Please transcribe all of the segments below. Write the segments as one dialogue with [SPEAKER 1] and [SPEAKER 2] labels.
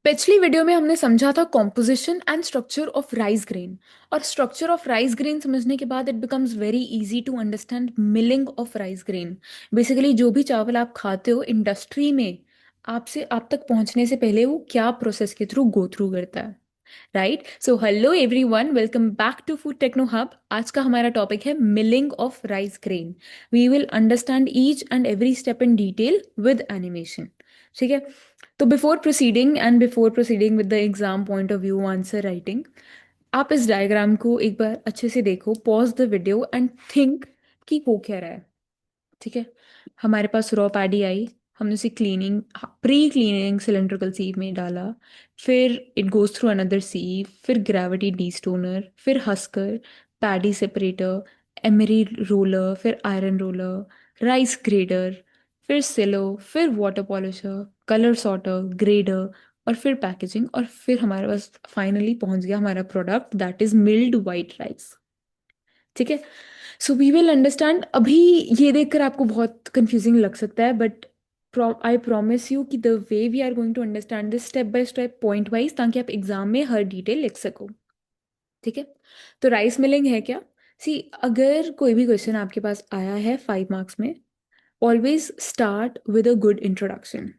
[SPEAKER 1] पिछली वीडियो में हमने समझा था composition and structure of rice grain. और स्ट्रक्चर ऑफ राइस ग्रेन समझने के बाद it becomes very easy to understand milling of rice grain. Basically जो भी चावल आप खाते हो इंडस्ट्री में आपसे आप तक पहुंचने से पहले वो क्या प्रोसेस के थ्रू गो थ्रू करता है। Right, so hello everyone, welcome back to Food Techno Hub. आज का हमारा टॉपिक है milling of rice grain. We will understand each and every step in detail with animation. ठीक है, तो before proceeding with the exam point of view answer writing, आप इस diagram को एक बार अच्छे से देखो, pause the video and think कि हो क्या रहा है। ठीक है, हमारे पास रॉ पैडी आई, हमने उसे क्लीनिंग प्री क्लीनिंग सिलेंड्रिकल सीव में डाला, फिर इट गोज थ्रू अनदर सीव, फिर ग्रेविटी डी स्टोनर, फिर हस्कर, पैडी सेपरेटर, एमरी रोलर, फिर आयरन रोलर, राइस ग्रेडर, फिर सिलो, फिर water polisher, colour sorter, grader, और फिर पैकेजिंग, और फिर हमारे पास फाइनली पहुंच गया हमारा product that is milled white rice. ठीक है, सो वी विल अंडरस्टैंड। अभी ये देखकर आपको बहुत कंफ्यूजिंग लग सकता है, बट आई प्रॉमिस यू कि the way we are going to understand this step by step point wise, ताकि आप एग्जाम में हर डिटेल लिख सको। ठीक है, तो राइस मिलिंग है क्या? सी, अगर कोई भी क्वेश्चन आपके पास आया है 5 मार्क्स में, always start with a good introduction.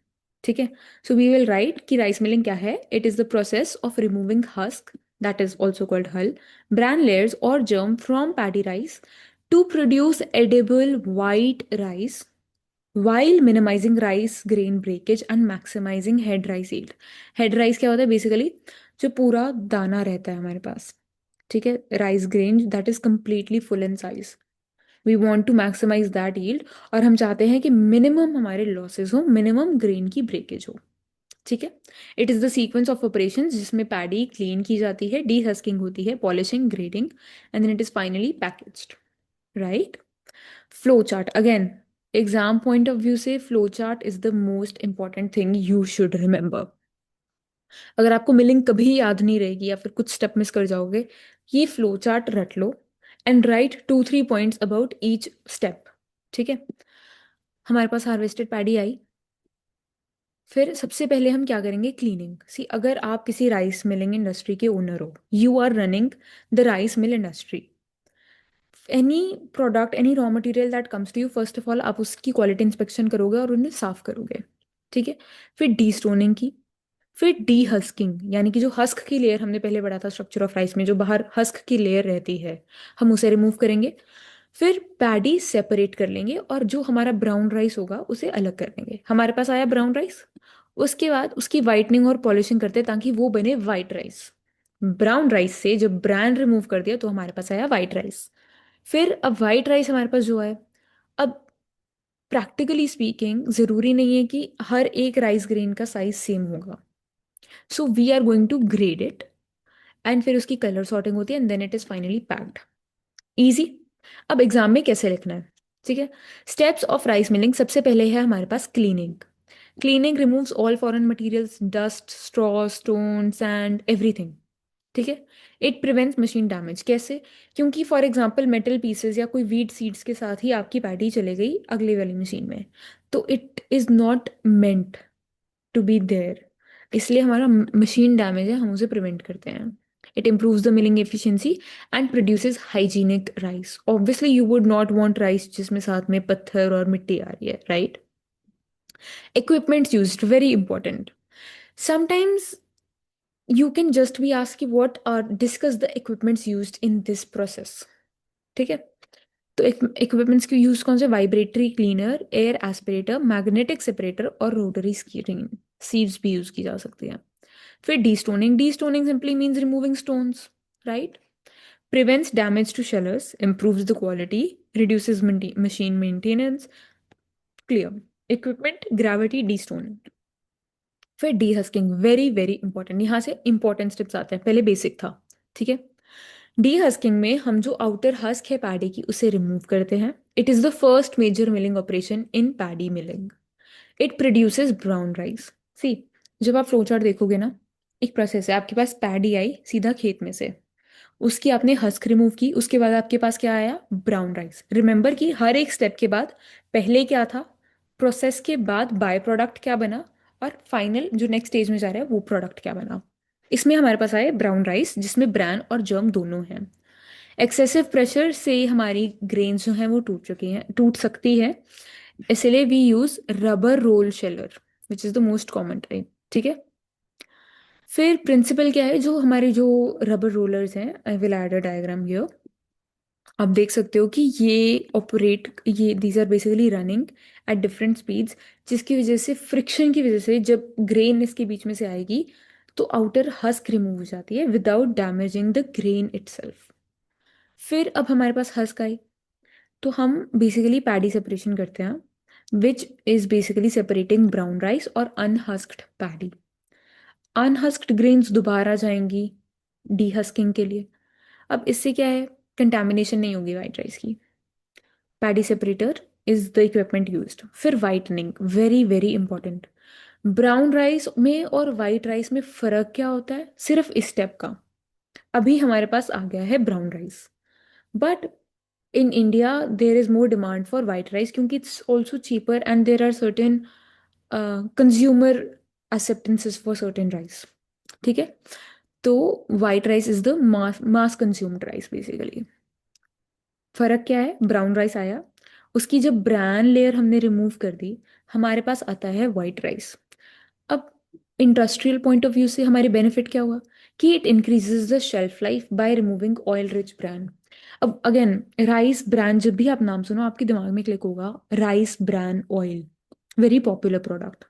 [SPEAKER 1] ठीक है, सो वी विल राइट कि राइस मिलिंग क्या है। It is the process of removing husk, that is also called हल, bran layers or germ from paddy rice to produce edible white rice while minimizing rice grain breakage and maximizing head rice yield. Head rice क्या होता है? Basically जो पूरा दाना रहता है हमारे पास, ठीक है, rice grain that is completely full in size, we want to maximise that yield. और हम चाहते हैं कि मिनिमम हमारे लॉसेज हो, मिनिमम ग्रेन की ब्रेकेज हो। ठीक है, it is the sequence of operations जिसमें पैडी क्लीन की जाती है, डी हस्किंग होती है, polishing, grading, and then it is finally packaged. Right, flow chart again, exam point of view से flow chart is the most important thing you should remember. अगर आपको milling कभी याद नहीं रहेगी या फिर कुछ स्टेप मिस कर जाओगे, ये फ्लो चार्ट रट लो and write 2-3 points about each step. ठीक है, हमारे पास हार्वेस्टेड पैडी आई, फिर सबसे पहले हम क्या करेंगे? क्लीनिंग। सी, अगर आप किसी राइस मिलिंग इंडस्ट्री के ओनर हो, you are running the rice mill industry, any product, any raw material that comes to you, first of all आप उसकी क्वालिटी इंस्पेक्शन करोगे और उन्हें साफ करोगे। ठीक है, फिर डी स्टोनिंग की, फिर डी हस्किंग, यानी कि जो हस्क की लेयर हमने पहले पढ़ा था स्ट्रक्चर ऑफ राइस में, जो बाहर हस्क की लेयर रहती है, हम उसे रिमूव करेंगे। फिर पैडी सेपरेट कर लेंगे और जो हमारा ब्राउन राइस होगा उसे अलग कर देंगे। हमारे पास आया ब्राउन राइस, उसके बाद उसकी वाइटनिंग और पॉलिशिंग करते हैं ताकि वो बने वाइट राइस। ब्राउन राइस से जब ब्रांड रिमूव कर दिया तो हमारे पास आया वाइट राइस। फिर अब वाइट राइस हमारे पास जो है, अब प्रैक्टिकली स्पीकिंग जरूरी नहीं है कि हर एक राइस ग्रेन का साइज सेम होगा, so we are going to grade it, and फिर उसकी कलर सॉर्टिंग होती है and then it is finally packed. Easy. अब एग्जाम में कैसे लिखना है? ठीक है, स्टेप्स ऑफ राइस मिलिंग, सबसे पहले है हमारे पास cleaning. Cleaning removes all foreign materials, dust, straw, stone, sand, everything. ठीक है, इट प्रिवेंट्स मशीन डैमेज। कैसे? क्योंकि फॉर एग्जाम्पल मेटल पीसेस या कोई वीट सीड्स के साथ ही आपकी पैटी चले गई अगले वाली मशीन में, तो it is not meant to be there, इसलिए हमारा मशीन डैमेज है, हम उसे प्रिवेंट करते हैं। It improves the milling efficiency and produces hygienic rice. Obviously you would not want rice जिसमें साथ में पत्थर और मिट्टी आ रही है, right? Equipments used, very important. Sometimes you can just be asked कि what are discuss the equipments used in this process। ठीक है, तो इक्विपमेंट्स की यूज कौन से? Vibratory cleaner, air aspirator, magnetic separator और रोटरी स्क्रीन, सीव्स भी use की जा सकती है। फिर destoning, destoning simply means removing stones, right? Prevents damage to shellers, improves the quality, reduces machine maintenance. Clear? Equipment, gravity, destoning. फिर dehusking, very very important, यहाँ से important steps आते हैं, पहले basic था। ठीक है, D हस्किंग में हम जो आउटर हस्क है पैडी की उसे रिमूव करते हैं। It is the first major milling operation in paddy milling. It produces brown rice. See, जब आप फ्लो चार्ट देखोगे ना, एक प्रोसेस है, आपके पास पैडी आई सीधा खेत में से, उसकी आपने हस्क रिमूव की, उसके बाद आपके पास क्या आया? Brown rice. रिमेंबर कि हर एक स्टेप के बाद पहले क्या था, प्रोसेस के बाद बाय प्रोडक्ट क्या बना? और फाइनल जो नेक्स्ट स्टेज में जा रहा है वो प्रोडक्ट क्या बना। इसमें हमारे पास आए ब्राउन राइस जिसमें ब्रैन और जर्म दोनों हैं। एक्सेसिव प्रेशर से हमारी ग्रेन्स जो हैं वो टूट चुकी हैं, टूट सकती है, इसलिए we use rubber roll sheller which is the most common type. ठीक है, फिर प्रिंसिपल क्या है, जो हमारे जो रबर रोलर्स हैं, I will add a diagram here. आप देख सकते हो कि ये ऑपरेट, ये these are basically running at different speeds, जिसकी वजह से फ्रिक्शन की वजह से जब ग्रेन इसके बीच में से आएगी तो आउटर हस्क रिमूव हो जाती है without damaging the grain itself. फिर अब हमारे पास हस्क आई, तो हम बेसिकली पैडी सेपरेशन करते हैं, which is basically separating brown rice और अनहस्क्ड पैडी। अनहस्क्ड ग्रेन्स दोबारा जाएंगी डीहस्किंग के लिए। अब इससे क्या है, कंटेमिनेशन नहीं होगी वाइट राइस की। Paddy separator is the equipment used. फिर whitening, very very important. Brown rice में और वाइट राइस में फर्क क्या होता है, सिर्फ इस स्टेप का। अभी हमारे पास आ गया है brown rice, but in India there is more demand for white rice क्योंकि it's also cheaper and there are certain consumer acceptances for certain rice। ठीक है, तो white rice is the mass consumed rice basically। फर्क क्या है, brown rice आया, उसकी जब ब्रान लेयर हमने रिमूव कर दी, हमारे पास आता है वाइट राइस। अब इंडस्ट्रियल पॉइंट ऑफ व्यू से हमारे बेनिफिट क्या हुआ, कि it increases the shelf life by removing oil rich brand. अब अगेन, राइस ब्रांड जब भी आप नाम सुनो आपके दिमाग में क्लिक होगा rice bran oil, very popular product.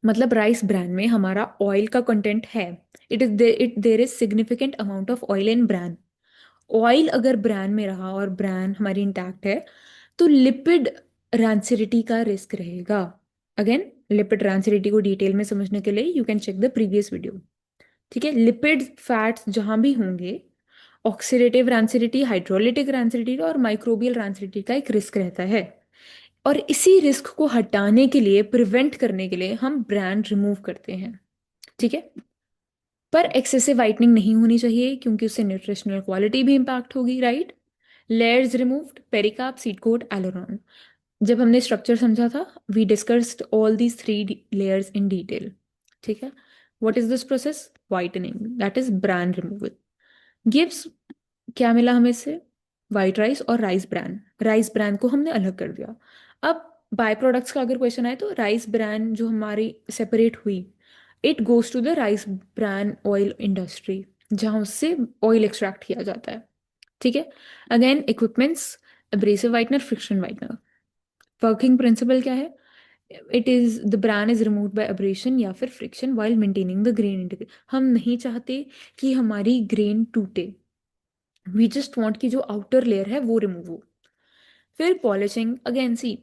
[SPEAKER 1] मतलब राइस ब्रांड में हमारा ऑयल का कंटेंट है, it there is significant amount of oil in bran. Oil अगर ब्रांड में रहा और ब्रांड हमारी इंटैक्ट है तो लिपिड रैंसिडिटी का रिस्क रहेगा। अगेन, लिपिड रैंसिडिटी को डिटेल में समझने के लिए you can check the previous video. ठीक है, लिपिड फैट्स जहां भी होंगे, ऑक्सीडेटिव रैंसिडिटी, हाइड्रोलिटिक रैंसिडिटी और माइक्रोबियल रैंसिडिटी का एक रिस्क रहता है। और इसी रिस्क को हटाने के लिए, प्रिवेंट करने के लिए हम ब्रांड रिमूव करते हैं। ठीक है, पर एक्सेसिव वाइटनिंग नहीं होनी चाहिए क्योंकि उससे न्यूट्रिशनल क्वालिटी भी इंपैक्ट होगी, right. Layers removed, pericarp, seed coat, aleurone. जब हमने स्ट्रक्चर समझा था, we discussed all these three layers in detail. ठीक है, what is this process, whitening, that is bran removal. Gives, क्या मिला हमें इससे, वाइट राइस और राइस ब्रांड। राइस ब्रांड को हमने अलग कर दिया। अब बाय प्रोडक्ट्स का अगर क्वेश्चन आए तो राइस ब्रांड जो हमारी सेपरेट हुई, it goes to the rice bran oil industry जहां उससे ऑयल एक्सट्रैक्ट किया जाता है। ठीक है, again equipments, abrasive whitener, friction whitener. Working principle क्या है, it is the bran is remove by abrasion या फिर friction while maintaining the grain integrity. हम नहीं चाहते कि हमारी ग्रेन टूटे, वी जस्ट वांट कि जो आउटर लेयर है वो रिमूव हो। फिर पॉलिशिंग, अगेन सी,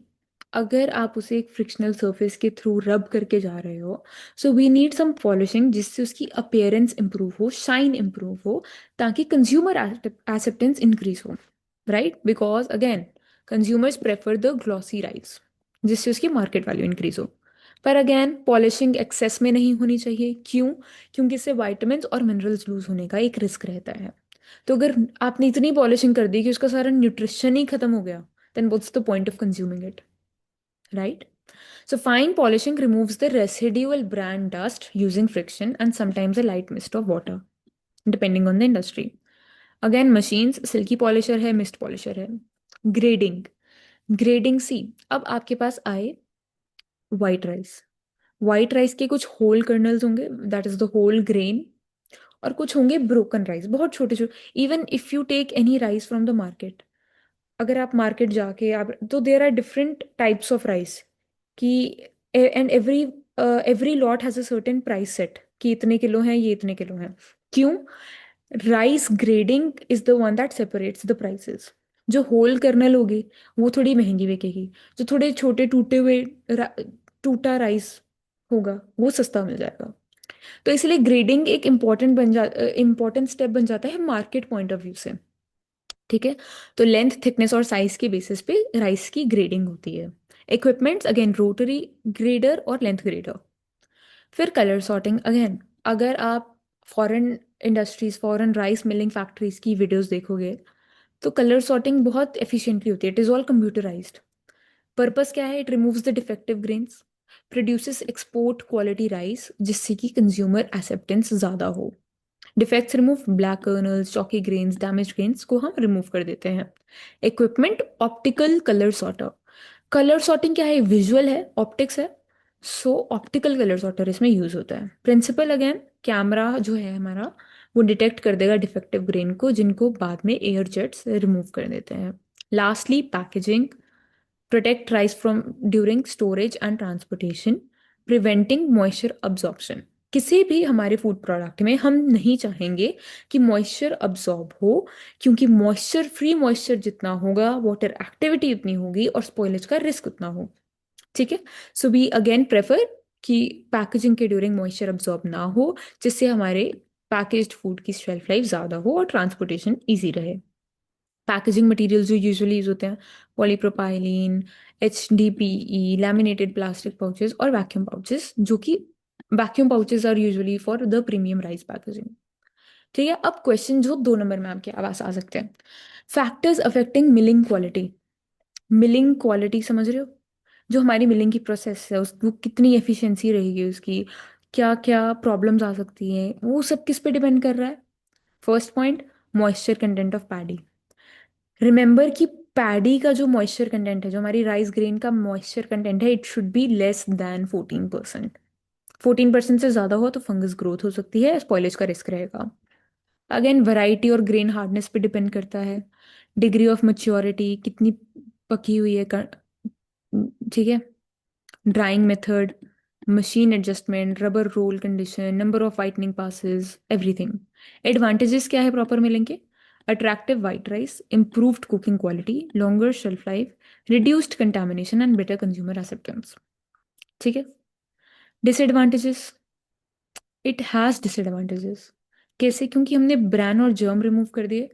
[SPEAKER 1] अगर आप उसे एक फ्रिक्शनल सरफेस के थ्रू रब करके जा रहे हो, so we need some polishing जिससे उसकी अपीयरेंस इंप्रूव हो, शाइन इंप्रूव हो, ताकि कंज्यूमर एक्सेप्टेंस इंक्रीज हो, right. Because again, consumers prefer the glossy rice, जिससे उसकी मार्केट वैल्यू इंक्रीज हो। पर अगेन, पॉलिशिंग एक्सेस में नहीं होनी चाहिए, क्यों, क्योंकि इससे वाइटामिन और मिनरल्स लूज होने का एक रिस्क रहता है। तो अगर आपने इतनी पॉलिशिंग कर दी कि उसका सारा न्यूट्रिशन ही खत्म हो गया, then what's the point of consuming it, right? So fine polishing removes the residual brand dust using friction and sometimes a light mist of water, depending on the industry. Again, machines, silky polisher है, mist polisher है। Grading, grading सी, अब आपके पास आए white rice, white rice के कुछ whole kernels होंगे, that is the whole grain, और कुछ होंगे broken rice, बहुत छोटे छोटे। even if you take any rice from the market, अगर आप मार्केट जाके आप, तो there are different types of rice कि, and every lot has a certain price set कि इतने किलो हैं, ये इतने किलो हैं। क्यों, rice grading is the one that separates the prices. जो होल कर्नल होगी वो थोड़ी महंगी बिकेगी, जो थोड़े छोटे टूटे हुए टूटा राइस होगा वो सस्ता मिल जाएगा। तो इसलिए ग्रेडिंग एक इम्पॉर्टेंट स्टेप बन जाता है मार्केट पॉइंट ऑफ व्यू से। ठीक है, तो लेंथ, थिकनेस और साइज के बेसिस पे राइस की ग्रेडिंग होती है। इक्विपमेंट्स, अगेन रोटरी ग्रेडर और लेंथ ग्रेडर। फिर कलर सॉर्टिंग, अगेन अगर आप foreign industries, foreign rice milling factories की वीडियोस देखोगे तो कलर सॉर्टिंग बहुत एफिशिएंटली होती है, it is all computerised. Purpose क्या है, it removes the defective grains. Produces export quality rice जिससे कि कंज्यूमर एक्सेप्टेंस ज़्यादा हो। Defects remove, black colonel's, चॉकी grains, damage grains को हम रिमूव कर देते हैं। Equipment optical colour sorter. Colour sorting क्या है? विजुअल है, ऑप्टिक्स है, सो ऑप्टिकल कलर सॉर्टर इसमें यूज होता है। प्रिंसिपल अगेन, कैमरा जो है हमारा वो डिटेक्ट कर देगा डिफेक्टिव ग्रेन को, जिनको बाद में एयर जेट्स रिमूव कर देते हैं। Lastly packaging, protect rice from during storage and transportation, preventing moisture absorption. किसी भी हमारे फूड प्रोडक्ट में हम नहीं चाहेंगे कि मॉइस्चर अब्जॉर्ब हो, क्योंकि मॉइस्चर, फ्री मॉइस्चर जितना होगा, वाटर एक्टिविटी उतनी होगी और स्पॉइलेज का रिस्क उतना हो। ठीक है, सो वी अगेन प्रेफर कि पैकेजिंग के ड्यूरिंग मॉइस्चर अब्जॉर्ब ना हो, जिससे हमारे पैकेज्ड फूड की शेल्फ लाइफ ज़्यादा हो और ट्रांसपोर्टेशन ईजी रहे। पैकेजिंग मटेरियल्स जो यूजुअली यूज होते हैं, polypropylene, HDPE, laminated plastic pouches और वैक्यूम पाउचेस, जो कि vacuum pouches are usually for the premium rice packaging. ठीक है, अब क्वेश्चन जो 2 नंबर में आपके आवाज आ सकते हैं, factors affecting milling quality. Milling quality समझ रहे हो? जो हमारी मिलिंग की प्रोसेस है उस वो कितनी एफिशिएंसी रहेगी उसकी, क्या क्या प्रॉब्लम्स आ सकती हैं, वो सब किस पे डिपेंड कर रहा है? First point, moisture content of paddy. Remember कि पैडी का जो मॉइस्चर कंटेंट है, जो हमारी राइस ग्रेन का मॉइस्चर कंटेंट है, it should be less than 14%। 14% से ज़्यादा हो तो फंगस ग्रोथ हो सकती है, स्पॉइलेज का रिस्क रहेगा। अगेन वैरायटी और ग्रेन हार्डनेस पे डिपेंड करता है। डिग्री ऑफ मैच्योरिटी, कितनी पकी हुई है, ठीक है। Drying method, machine adjustment, rubber roll condition, number of whitening passes, everything. Advantages क्या है प्रॉपर मिलिंग के? Attractive white rice, improved cooking quality, longer shelf life, reduced contamination and better consumer acceptance. ठीक है। Disadvantages, it has disadvantages. कैसे? क्योंकि हमने bran और germ remove कर दिए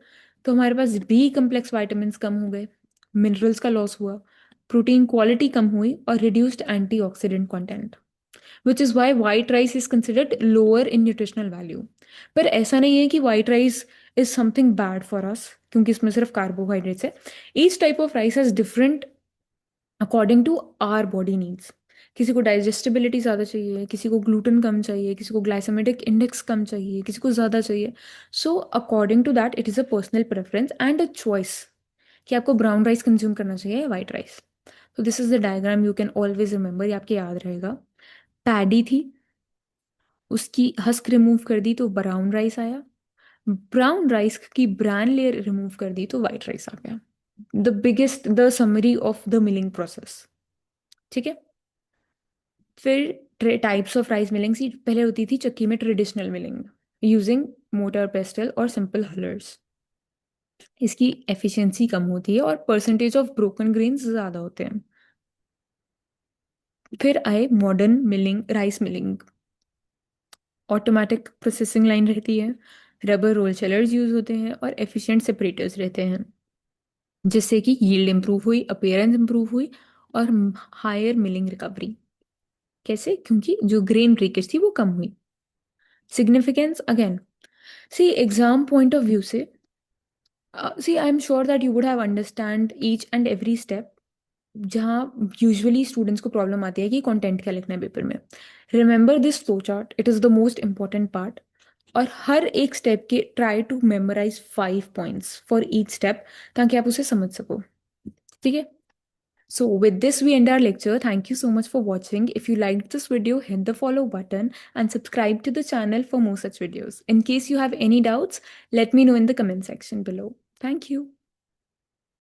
[SPEAKER 1] तो हमारे पास बी कम्प्लेक्स वाइटामिन्स कम हो गए, मिनरल्स का लॉस हुआ, प्रोटीन क्वालिटी कम हुई और reduced antioxidant content, which is why white rice is considered lower in nutritional value. पर ऐसा नहीं है कि white rice is something bad for us, क्योंकि इसमें सिर्फ कार्बोहाइड्रेट्स है। Each type of rice has different according to our body needs. किसी को डाइजेस्टिबिलिटी ज़्यादा चाहिए, किसी को ग्लूटेन कम चाहिए, किसी को ग्लाइसेमिक इंडेक्स कम चाहिए, किसी को ज़्यादा चाहिए। So according to that it is a personal preference and a choice कि आपको ब्राउन राइस कंज्यूम करना चाहिए या वाइट राइस। तो this is the diagram, you can always remember, ये आपके याद रहेगा। पैडी थी, उसकी हस्क रिमूव कर दी तो ब्राउन राइस आया। ब्राउन राइस की ब्रांड लेयर रिमूव कर दी तो वाइट राइस आ गया। The biggest, the summary of the milling process. ठीक है। फिर टाइप्स ऑफ राइस मिलिंग सी पहले होती थी चक्की में, traditional milling using motor pastel और सिंपल हलर्स। इसकी एफिशिएंसी कम होती है और परसेंटेज ऑफ ब्रोकन ग्रेन्स ज़्यादा होते हैं। फिर आए modern milling, rice milling. Automatic processing line रहती है, रबर रोल चेलर्स यूज होते हैं और एफिशिएंट सेपरेटर्स रहते हैं, जिससे कि यील्ड इंप्रूव हुई, अपीयरेंस इंप्रूव हुई और हायर मिलिंग रिकवरी। कैसे? क्योंकि जो ग्रेन ब्रेकेज थी वो कम हुई। Significance again, see exam point of view से, see I am sure that you would have understand each and every step. जहाँ यूजुअली स्टूडेंट्स को प्रॉब्लम आती है कि कंटेंट क्या लिखना है पेपर में, remember this flow chart, it is the most important part. और हर एक स्टेप के try to memorise 5 points for each step, ताकि आप उसे समझ सको। ठीक है। So with this we end our lecture. Thank you so much for watching. If you liked this video, hit the follow button and subscribe to the channel for more such videos. In case you have any doubts, let me know in the comment section below. Thank you.